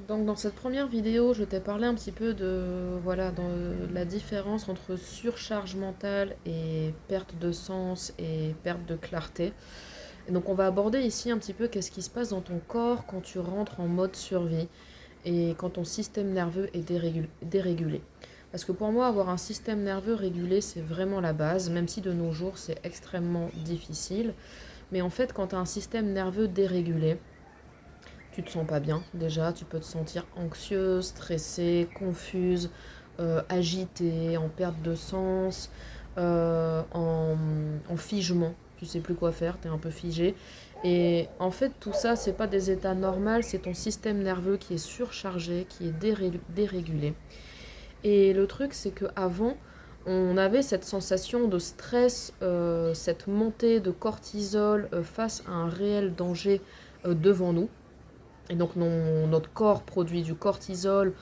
Donc dans cette première vidéo, je t'ai parlé un petit peu de voilà la différence entre surcharge mentale et perte de sens et perte de clarté. Et donc on va aborder ici un petit peu qu'est-ce qui se passe dans ton corps quand tu rentres en mode survie et quand ton système nerveux est dérégulé. Parce que pour moi, avoir un système nerveux régulé, c'est vraiment la base, même si de nos jours c'est extrêmement difficile. Mais en fait, quand tu as un système nerveux dérégulé, tu te sens pas bien déjà, tu peux te sentir anxieuse, stressée, confuse, agitée, en perte de sens, en figement. Tu sais plus quoi faire, tu es un peu figé. Et en fait, tout ça, c'est pas des états normaux, c'est ton système nerveux qui est surchargé, qui est dérégulé. Et le truc, c'est que avant, on avait cette sensation de stress, cette montée de cortisol face à un réel danger devant nous. Et donc notre corps produit du cortisol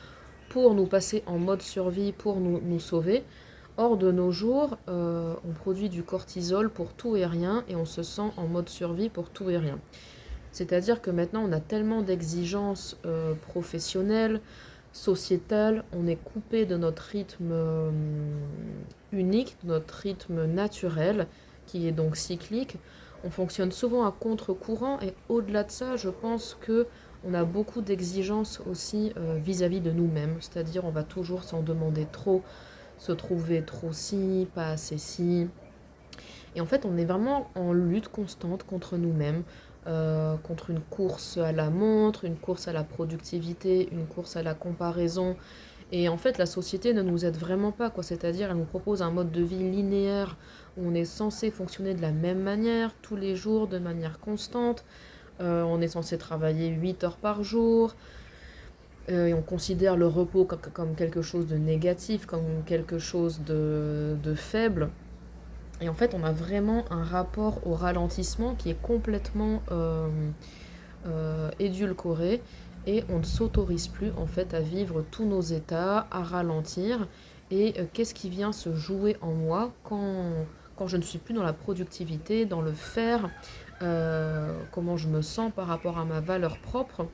pour nous passer en mode survie, pour nous sauver. Or, de nos jours, on produit du cortisol pour tout et rien et on se sent en mode survie pour tout et rien. C'est-à-dire que maintenant, on a tellement d'exigences professionnelles, sociétales, on est coupé de notre rythme unique, de notre rythme naturel, qui est donc cyclique. On fonctionne souvent à contre-courant et au-delà de ça, je pense que on a beaucoup d'exigences aussi vis-à-vis de nous-mêmes, c'est-à-dire on va toujours s'en demander trop, se trouver trop ci, pas assez ci. Et en fait, on est vraiment en lutte constante contre nous-mêmes, contre une course à la montre, une course à la productivité, une course à la comparaison. Et en fait, la société ne nous aide vraiment pas, quoi. C'est-à-dire, elle nous propose un mode de vie linéaire où on est censé fonctionner de la même manière, tous les jours, de manière constante. On est censé travailler 8 heures par jour. Et on considère le repos comme quelque chose de négatif, comme quelque chose de faible. Et en fait, on a vraiment un rapport au ralentissement qui est complètement édulcoré et on ne s'autorise plus en fait à vivre tous nos états, à ralentir. Et qu'est-ce qui vient se jouer en moi quand je ne suis plus dans la productivité, dans le faire, comment je me sens par rapport à ma valeur propre.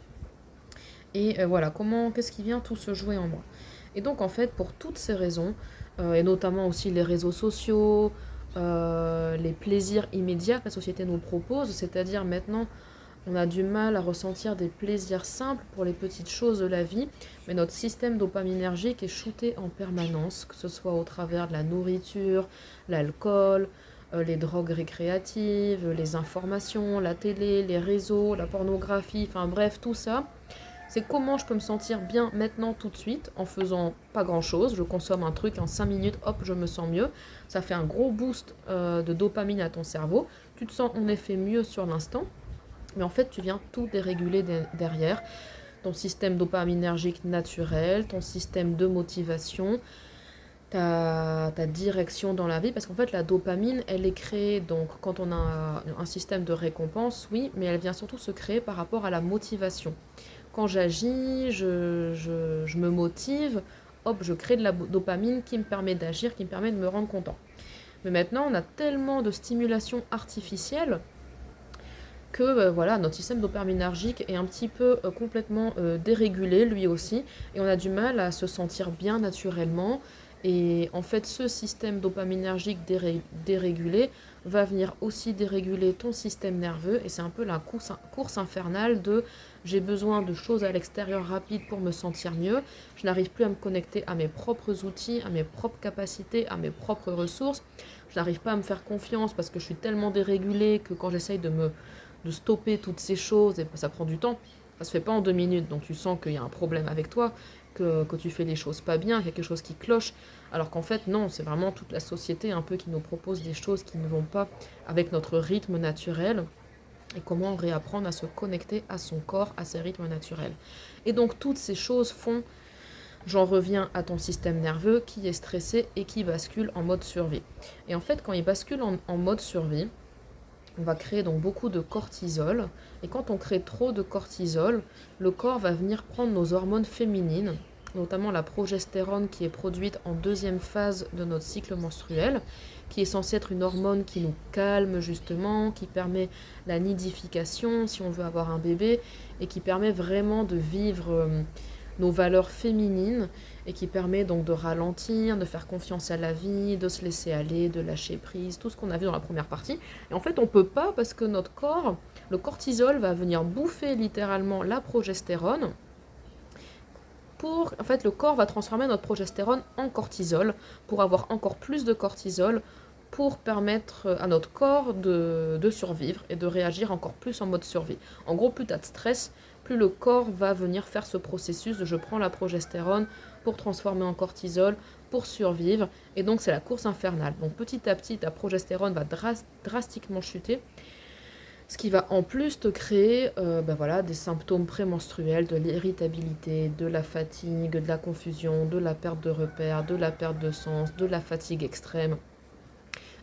Et voilà, qu'est-ce qui vient tout se jouer en moi. Et donc en fait, pour toutes ces raisons, et notamment aussi les réseaux sociaux, les plaisirs immédiats que la société nous propose, c'est-à-dire maintenant, on a du mal à ressentir des plaisirs simples pour les petites choses de la vie, mais notre système dopaminergique est shooté en permanence, que ce soit au travers de la nourriture, l'alcool, les drogues récréatives, les informations, la télé, les réseaux, la pornographie, enfin bref, tout ça. C'est comment je peux me sentir bien maintenant tout de suite en faisant pas grand chose. Je consomme un truc en 5 minutes, hop, je me sens mieux. Ça fait un gros boost de dopamine à ton cerveau. Tu te sens en effet mieux sur l'instant, mais en fait tu viens tout déréguler derrière. Ton système dopaminergique naturel, ton système de motivation, ta direction dans la vie. Parce qu'en fait la dopamine, elle est créée donc quand on a un système de récompense, oui, mais elle vient surtout se créer par rapport à la motivation. Quand j'agis, je me motive, hop, je crée de la dopamine qui me permet d'agir, qui me permet de me rendre content. Mais maintenant, on a tellement de stimulation artificielle que voilà, notre système dopaminergique est un petit peu complètement dérégulé lui aussi, et on a du mal à se sentir bien naturellement. Et en fait, ce système dopaminergique dérégulé va venir aussi déréguler ton système nerveux, et c'est un peu la course infernale de j'ai besoin de choses à l'extérieur rapides pour me sentir mieux, je n'arrive plus à me connecter à mes propres outils, à mes propres capacités, à mes propres ressources, je n'arrive pas à me faire confiance parce que je suis tellement dérégulée que quand j'essaye de stopper toutes ces choses, et ça prend du temps. Ça se fait pas en 2 minutes, donc tu sens qu'il y a un problème avec toi, que tu fais les choses pas bien, quelque chose qui cloche. Alors qu'en fait, non, c'est vraiment toute la société un peu qui nous propose des choses qui ne vont pas avec notre rythme naturel. Et comment réapprendre à se connecter à son corps, à ses rythmes naturels. Et donc toutes ces choses font, j'en reviens à ton système nerveux qui est stressé et qui bascule en mode survie. Et en fait, quand il bascule en mode survie, on va créer donc beaucoup de cortisol. Et quand on crée trop de cortisol, le corps va venir prendre nos hormones féminines notamment la progestérone qui est produite en deuxième phase de notre cycle menstruel, qui est censée être une hormone qui nous calme justement, qui permet la nidification si on veut avoir un bébé, et qui permet vraiment de vivre nos valeurs féminines, et qui permet donc de ralentir, de faire confiance à la vie, de se laisser aller, de lâcher prise, tout ce qu'on a vu dans la première partie. Et en fait, on ne peut pas parce que notre corps, le cortisol, va venir bouffer littéralement la progestérone. En fait, le corps va transformer notre progestérone en cortisol pour avoir encore plus de cortisol pour permettre à notre corps de survivre et de réagir encore plus en mode survie. En gros, plus tu as de stress, plus le corps va venir faire ce processus de je prends la progestérone pour transformer en cortisol, pour survivre. Et donc, c'est la course infernale. Donc, petit à petit, ta progestérone va drastiquement chuter. Ce qui va en plus te créer des symptômes prémenstruels, de l'irritabilité, de la fatigue, de la confusion, de la perte de repères, de la perte de sens, de la fatigue extrême.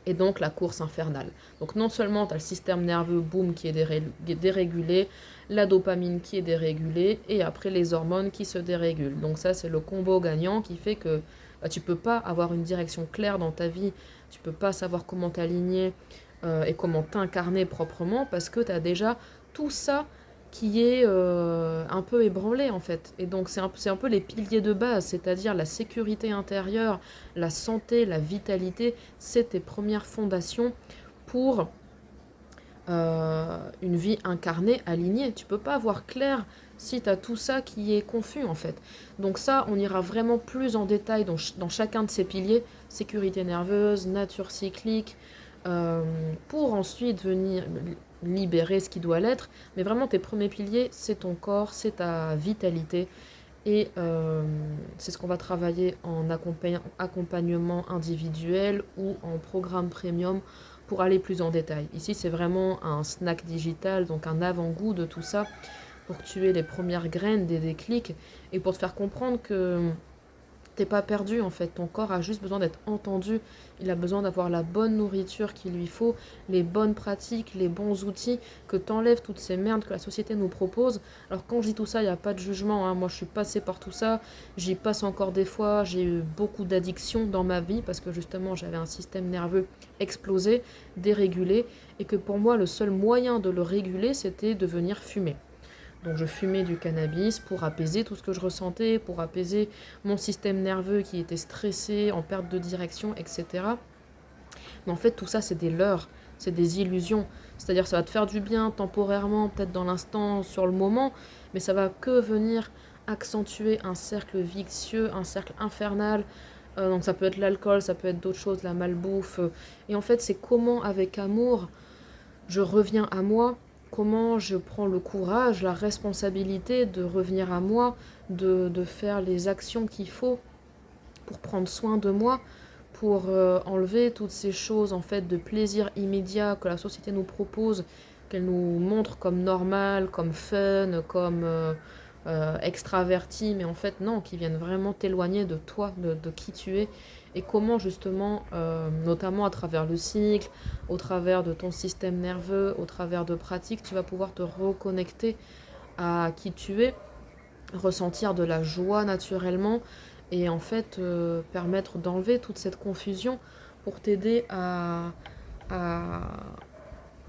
Et donc la course infernale. Donc non seulement tu as le système nerveux boom qui est dérégulé, la dopamine qui est dérégulée, et après les hormones qui se dérégulent. Donc ça c'est le combo gagnant qui fait que tu peux pas avoir une direction claire dans ta vie, tu peux pas savoir comment t'aligner et comment t'incarner proprement parce que tu as déjà tout ça qui est un peu ébranlé en fait. Et donc c'est un peu les piliers de base, c'est-à-dire la sécurité intérieure, la santé, la vitalité, c'est tes premières fondations pour une vie incarnée, alignée. Tu peux pas voir clair si tu as tout ça qui est confus en fait. Donc ça, on ira vraiment plus en détail dans chacun de ces piliers, sécurité nerveuse, nature cyclique, pour ensuite venir libérer ce qui doit l'être. Mais vraiment, tes premiers piliers, c'est ton corps, c'est ta vitalité. Et c'est ce qu'on va travailler en accompagnement individuel ou en programme premium pour aller plus en détail. Ici, c'est vraiment un snack digital, donc un avant-goût de tout ça, pour tuer les premières graines des déclics et pour te faire comprendre que t'es pas perdu en fait, ton corps a juste besoin d'être entendu, il a besoin d'avoir la bonne nourriture qu'il lui faut, les bonnes pratiques, les bons outils, que t'enlèves toutes ces merdes que la société nous propose. Alors quand je dis tout ça, il n'y a pas de jugement, hein. Moi je suis passée par tout ça, j'y passe encore des fois, j'ai eu beaucoup d'addictions dans ma vie parce que justement j'avais un système nerveux explosé, dérégulé, et que pour moi le seul moyen de le réguler c'était de venir fumer. Donc je fumais du cannabis pour apaiser tout ce que je ressentais, pour apaiser mon système nerveux qui était stressé, en perte de direction, etc. Mais en fait, tout ça, c'est des leurres, c'est des illusions. C'est-à-dire ça va te faire du bien temporairement, peut-être dans l'instant, sur le moment, mais ça va que venir accentuer un cercle vicieux, un cercle infernal. Donc ça peut être l'alcool, ça peut être d'autres choses, la malbouffe. Et en fait, c'est comment, avec amour, je reviens à moi, comment je prends le courage, la responsabilité de revenir à moi, de faire les actions qu'il faut pour prendre soin de moi, pour enlever toutes ces choses en fait de plaisir immédiat que la société nous propose, qu'elle nous montre comme normal, comme fun, comme extraverti, mais en fait non, qui viennent vraiment t'éloigner de toi, de qui tu es, et comment justement, notamment à travers le cycle, au travers de ton système nerveux, au travers de pratiques, tu vas pouvoir te reconnecter à qui tu es, ressentir de la joie naturellement, et en fait permettre d'enlever toute cette confusion pour t'aider à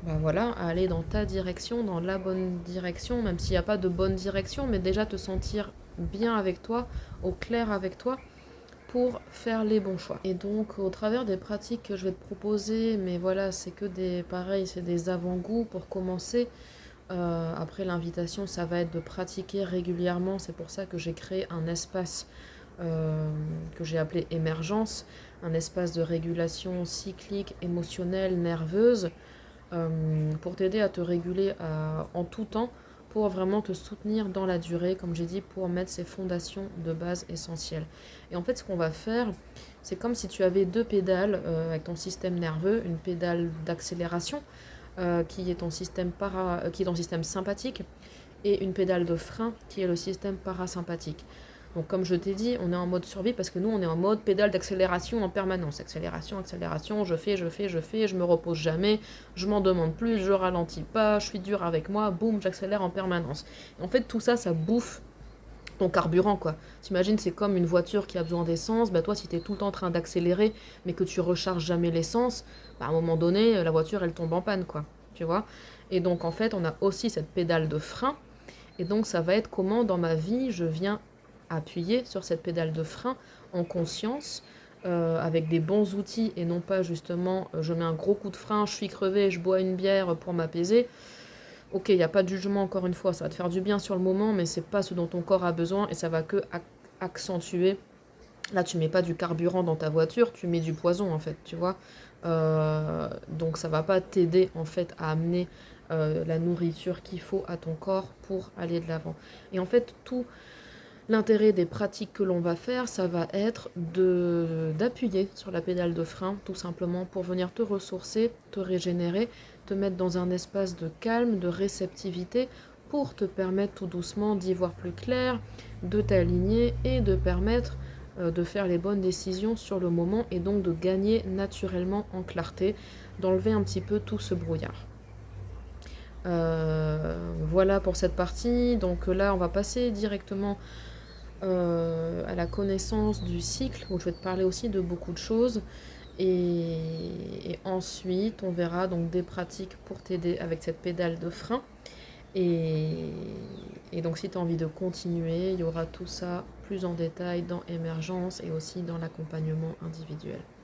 à aller dans ta direction, dans la bonne direction, même s'il n'y a pas de bonne direction, mais déjà te sentir bien avec toi, au clair avec toi, pour faire les bons choix. Et donc, au travers des pratiques que je vais te proposer, mais voilà, c'est que c'est des avant-goûts pour commencer. Après, l'invitation, ça va être de pratiquer régulièrement. C'est pour ça que j'ai créé un espace que j'ai appelé émergence, un espace de régulation cyclique, émotionnelle, nerveuse, pour t'aider à te réguler en tout temps, pour vraiment te soutenir dans la durée, comme j'ai dit, pour mettre ces fondations de base essentielles. Et en fait, ce qu'on va faire, c'est comme si tu avais deux pédales avec ton système nerveux, une pédale d'accélération qui est qui est ton système sympathique, et une pédale de frein qui est le système parasympathique. Donc comme je t'ai dit, on est en mode survie parce que nous, on est en mode pédale d'accélération en permanence. Accélération, accélération, je fais, je me repose jamais, je m'en demande plus, je ralentis pas, je suis dur avec moi, boum, j'accélère en permanence. Et en fait, tout ça, ça bouffe ton carburant, quoi. T'imagines, c'est comme une voiture qui a besoin d'essence. Bah, toi, si tu es tout le temps en train d'accélérer, mais que tu recharges jamais l'essence, bah, à un moment donné, la voiture, elle tombe en panne, quoi. Tu vois? Et donc, en fait, on a aussi cette pédale de frein. Et donc, ça va être comment, dans ma vie, je viens appuyer sur cette pédale de frein en conscience, avec des bons outils, et non pas, justement, je mets un gros coup de frein, je suis crevé, je bois une bière pour m'apaiser. Ok, il n'y a pas de jugement encore une fois, ça va te faire du bien sur le moment, mais c'est pas ce dont ton corps a besoin et ça va que accentuer. Là, tu mets pas du carburant dans ta voiture, tu mets du poison en fait, tu vois. Donc ça va pas t'aider en fait à amener la nourriture qu'il faut à ton corps pour aller de l'avant. Et en fait, tout l'intérêt des pratiques que l'on va faire, ça va être d'appuyer sur la pédale de frein, tout simplement, pour venir te ressourcer, te régénérer, te mettre dans un espace de calme, de réceptivité, pour te permettre tout doucement d'y voir plus clair, de t'aligner et de permettre de faire les bonnes décisions sur le moment et donc de gagner naturellement en clarté, d'enlever un petit peu tout ce brouillard. Voilà pour cette partie. Donc là, on va passer directement à la connaissance du cycle, où je vais te parler aussi de beaucoup de choses. Et ensuite, on verra donc des pratiques pour t'aider avec cette pédale de frein. Et, et donc, si tu as envie de continuer, il y aura tout ça plus en détail dans Émergence et aussi dans l'accompagnement individuel.